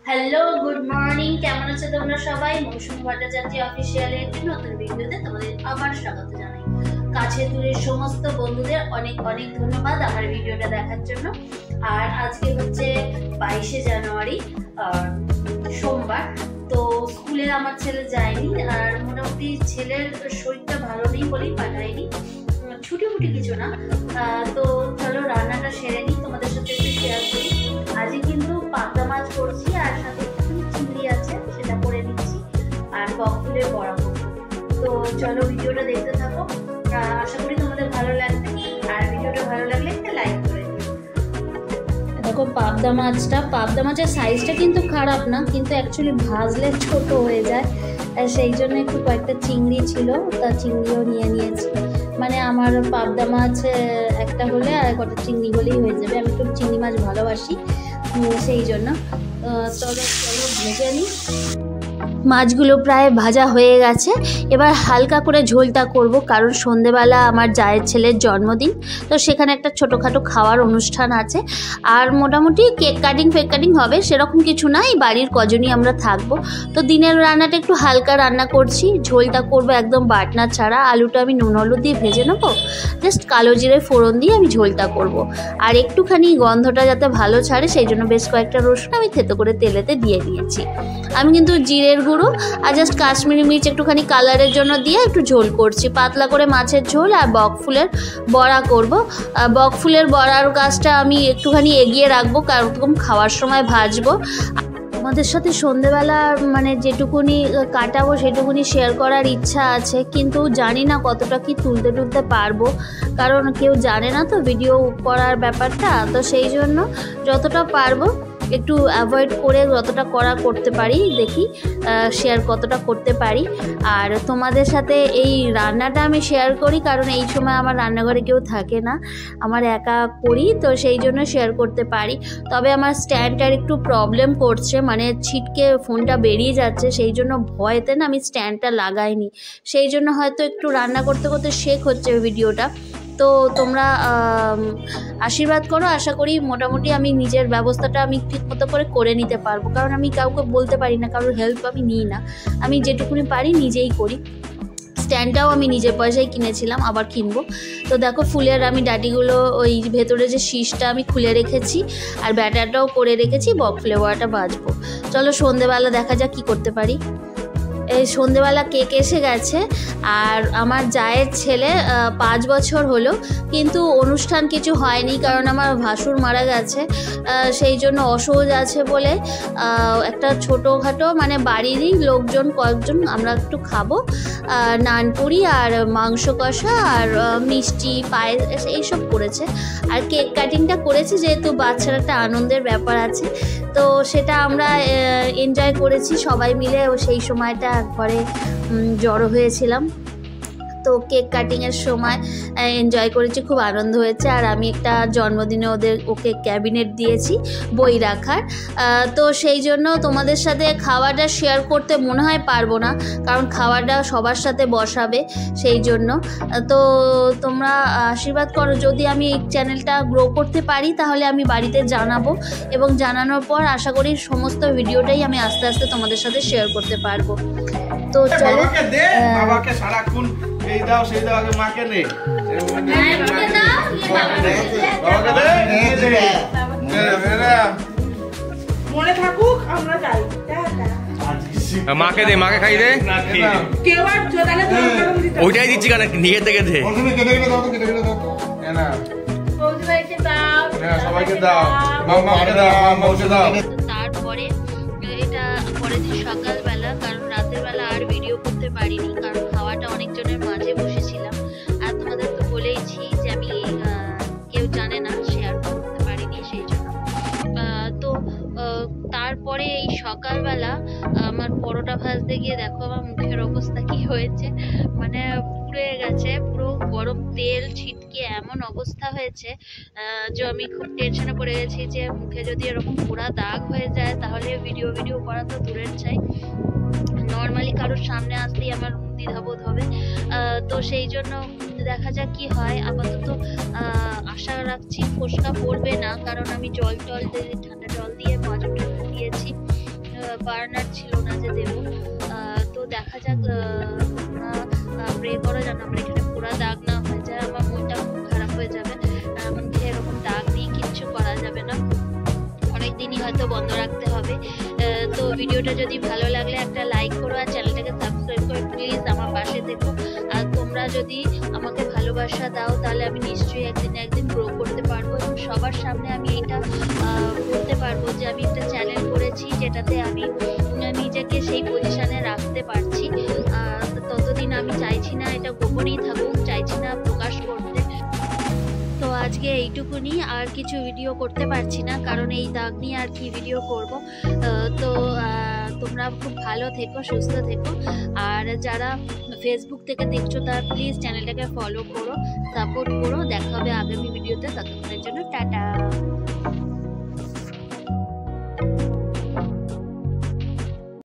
Hello, good morning. কেমন আছো তোমরা সবাই? মৌসুমী ভট্টাচার্য অফিসিয়ালের একটি নতুন ভিডিওতে তোমাদের আবার স্বাগত জানাই। কাছে দূরের সমস্ত বন্ধুদের অনেক অনেক ধন্যবাদ আমার ভিডিওটা দেখার জন্য। আর আজকে হচ্ছে 22শে জানুয়ারি, সোমবার। তো স্কুলে আমার ছেলে যায়নি, আর মোটামুটি ছেলের শরীরটা ভালো নেই বলেই পাঠায়নি, ছুটি মুটি কিছু না। তো চলো রান্নাটা সেরে নিই, তোমাদের সাথে একটু শেয়ার করি। আজকে কিন্তু পাবদা মাছ করছি, আর সাথে একটু চিংড়ি আছে, সেটা করে নিচ্ছি, আর বকফুলের বড়া করবো। তো চলো ভিডিওটা দেখতে থাকো, আশা করি তোমাদের ভালো লাগবে। আর ভিডিওটা ভালো লাগলে একটা লাইক করে দিও। দেখো পাবদা মাছের সাইজটা কিন্তু খারাপ না, কিন্তু অ্যাকচুয়ালি ভাজলে ছোট হয়ে যায়, সেই জন্য একটু কয়েকটা চিংড়ি ছিল, তা চিংড়িও নিয়ে নিয়েছি। মানে আমার পাবদা মাছ একটা হলে আর কটা চিংড়ি হলেই হয়ে যাবে। আমি একটু চিংড়ি মাছ ভালোবাসি, সেই জন্য। চলো ভেজে নিই। মাছগুলো প্রায় ভাজা হয়ে গেছে, এবার হালকা করে ঝোলটা করব, কারণ সন্ধেবেলা আমার জায়ের ছেলের জন্মদিন, তো সেখানে একটা ছোটোখাটো খাওয়ার অনুষ্ঠান আছে। আর মোটামুটি কেক কাটিং হবে, সেরকম কিছু না, এই বাড়ির কজনই আমরা থাকবো। তো দিনের রান্নাটা একটু হালকা রান্না করছি, ঝোলটা করব একদম বাটনা ছাড়া। আলুটা আমি নুন হলুদ দিয়ে ভেজে নেবো, জাস্ট কালো জিরে ফোড়ন দিয়ে আমি ঝোলটা করব। আর একটুখানি গন্ধটা যাতে ভালো ছাড়ে, সেই জন্য বেশ কয়েকটা রসুন আমি থেতো করে তেলেতে দিয়ে দিয়েছি। আমি কিন্তু জিরের গুঁড়ো আর জাস্ট কাশ্মীরি মির্চ একটুখানি কালারের জন্য দিয়ে একটু ঝোল করছি, পাতলা করে মাছের ঝোল। আর বকফুলের বড়া করব। বকফুলের বড়ার গাছটা আমি একটুখানি এগিয়ে রাখবো, কারণ খাওয়ার সময় ভাজবো। আমাদের সাথে সন্ধেবেলা মানে যেটুকুনি কাটাবো সেটুকুনি শেয়ার করার ইচ্ছা আছে, কিন্তু জানি না কতটা কি তুলতে পারবো, কারণ কেউ জানে না তো ভিডিও করার ব্যাপারটা। তো সেই জন্য যতটা পারবো একটু অ্যাভয়েড করে যতটা করতে পারি, দেখি শেয়ার কতটা করতে পারি। আর তোমাদের সাথে এই রান্নাটা আমি শেয়ার করি, কারণ এই সময় আমার রান্নাঘরে কেউ থাকে না, আমার একা করি, তো সেই জন্য শেয়ার করতে পারি। তবে আমার স্ট্যান্ডটার একটু প্রবলেম করছে, মানে ছিটকে ফোনটা বেরিয়ে যাচ্ছে, সেই জন্য ভয়েতে না আমি স্ট্যান্ডটা লাগাইনি, সেই জন্য হয়তো একটু রান্না করতে করতে শেক হচ্ছে ভিডিওটা। তো তোমরা আশীর্বাদ করো, আশা করি মোটামুটি আমি নিজের ব্যবস্থাটা আমি ঠিক মতো করে নিতে পারবো, কারণ আমি কাউকে বলতে পারি না, কারোর হেল্প আমি নিই না, আমি যেটুকুনি পারি নিজেই করি। স্ট্যান্ডটাও আমি নিজের পয়সায় কিনেছিলাম, আবার কিনবো। তো দেখো ফুলের আমি ডাটিগুলো, ওই ভেতরে যে শীষটা আমি খুলে রেখেছি, আর ব্যাটারটাও করে রেখেছি, বকফুলের বড়াটা ভাজবো। চলো সন্ধেবেলা দেখা যাক কী করতে পারি। এই সন্ধেবেলা কেক এসে গেছে, আর আমার জায়ের ছেলে 5 বছর হলো, কিন্তু অনুষ্ঠান কিছু হয়নি, কারণ আমার ভাসুর মারা গেছে, সেই জন্য অসহজ আছে বলে একটা ছোটোখাটো মানে বাড়িরই লোকজন কয়েকজন আমরা একটু খাবো, নানপুরি আর মাংস কষা আর মিষ্টি পায়েস এইসব করেছে। আর কেক কাটিংটা করেছে, যেহেতু বাচ্চার একটা আনন্দের ব্যাপার আছে, তো সেটা আমরা এনজয় করেছি সবাই মিলে। সেই সময়টা ঘরে জড়ো হয়েছিলাম, তো কেক কাটিংয়ের সময় এনজয় করেছি, খুব আনন্দ হয়েছে। আর আমি একটা জন্মদিনে ওকে ক্যাবিনেট দিয়েছি বই রাখার, তো সেই জন্য তোমাদের সাথে খাওয়াটা শেয়ার করতে মনে হয় পারবো না, কারণ খাওয়াটা সবার সাথে বসাবে, সেই জন্য। তো তোমরা আশীর্বাদ করো, যদি আমি এই চ্যানেলটা গ্রো করতে পারি তাহলে আমি বাড়িতে জানাবো, এবং জানানোর পর আশা করি সমস্ত ভিডিওটাই আমি আস্তে আস্তে তোমাদের সাথে শেয়ার করতে পারবো। তো চলো বাবাকে সারাক্ষণ এই দাও সেই দাও, আগে মাকে নে, মনে থাকুক আমরা যাই, মাকে দে, মাকে খাই দে, কেউ আর তাহলে ওইটাই দিচ্ছি কেন নিজে থেকে দে, সবাইকে দাও, মামাকে দাও, মামাকে দাও। তারপরে এটা পরের দিন সকালবেলা, কারণ রাতের বেলা আর ভিডিও করতে পারিনি, কারণ খাওয়াটা অনেকজনের মাঝে বসেছিলাম, আর তোমাদের তো বলেইছি যে আমি কেউ জানে না, শেয়ার করতে পারিনি, সেই জন্য। তো তারপরে এই সকালবেলা আমার পরোটা ভাজতে গিয়ে দেখো আমার মুখের অবস্থা কি হয়েছে, মানে পুড়ে গেছে, পুরো গরম তেল ছিটকে এমন অবস্থা হয়েছে যে আমি খুব টেনশনে পড়ে গেছি, যে মুখে যদি এরকম পোড়া দাগ হয়ে যায় তাহলে ভিডিও করা তো দূরের চাই, নর্মালি কারোর সামনে আসতেই আমার দ্বিধাবোধ হবে। তো সেই জন্য দেখা যাক কি হয়। আপাতত আশা রাখছি ফোসকা পড়বে না, কারণ আমি ঠান্ডা জল দিয়ে মাজনটা দিয়েছি, বার্নার ছিল না যে দেবো। তো দেখা যাক, প্রে করো যেন আমার এখানে পুরো দাগ না হয়ে যায়, আমার মনটা খুব খারাপ হয়ে যাবে। এমনকি এরকম দাগ নিয়ে কিচ্ছু করা যাবে না, অনেক দিনই হয়তো বন্ধ রাখতে হবে। তো ভিডিওটা যদি ভালো লাগলে একটা লাইক করো আর চ্যানেলটাকে সাবস্ক্রাইব করে প্লিজ আমার পাশে থেকো। আর তোমরা যদি আমাকে ভালোবাসা দাও তাহলে আমি নিশ্চয়ই একদিন গ্রো করতে পারবো এবং সবার সামনে আমি এটা বলতে পারবো যে আমি একটা চ্যানেল করেছি যেটাতে আমি নিজেকে সেই পজিশনে রাখতে পারছি। ততদিন আমি চাইছি না এটা গোপনেই থাকুক, চাইছি না প্রকাশ করতে। তো আজকে এইটুকুনি, আর কিছু ভিডিও করতে পারছি না কারণ এই দাগ নিয়ে আর কি ভিডিও করব। তো তোমরা খুব ভালো থেকো, সুস্থ থেকো। আর যারা ফেসবুক থেকে দেখছো তারা প্লিজ চ্যানেলটাকে ফলো করো, সাপোর্ট করো। দেখা হবে আগামী ভিডিওতে, ততক্ষণের জন্য টাটা।